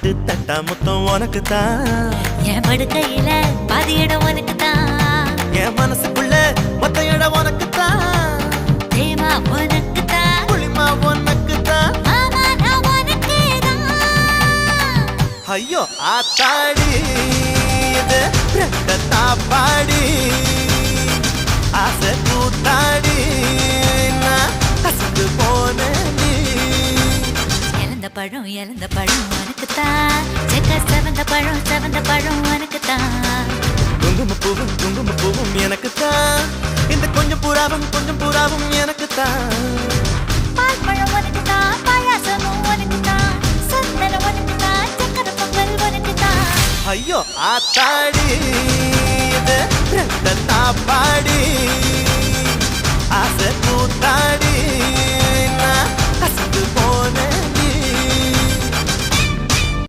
பட்டு தட்டா முத்தம் உனக்கு தான் என் படுக்கையில பாதி இடம் உனக்கு தான் என் மனசுக்குள்ள மொத்த இடம் உனக்கு தான் தேமா உனக்கு தான் புளிமா உனக்கு தான் மாமா நான் உனக்கு தான் ஐயோ ஆத்தாடி இது ரெட்ட தாப்பாடி ஆசை கூத்தாடி நான் கசந்து போனேன் நீ இழந்த பழம் உனக்கு தான் செக்க செவந்த பழம் உனக்கு தான் குங்கும பூவும் எனக்கு தான் இந்த கொஞ்சம் புறாவும் எனக்கு தான் பால் பழம் உனக்கு தான் பாயாசமும் உனக்கு தான் சந்தனம் உனக்கு தான் சக்கரை பொங்கல் உனக்கு தான் ஐயோ ஆத்தாடி இது ரெட்ட தாப்பாடி ஆசை கூத்தாடி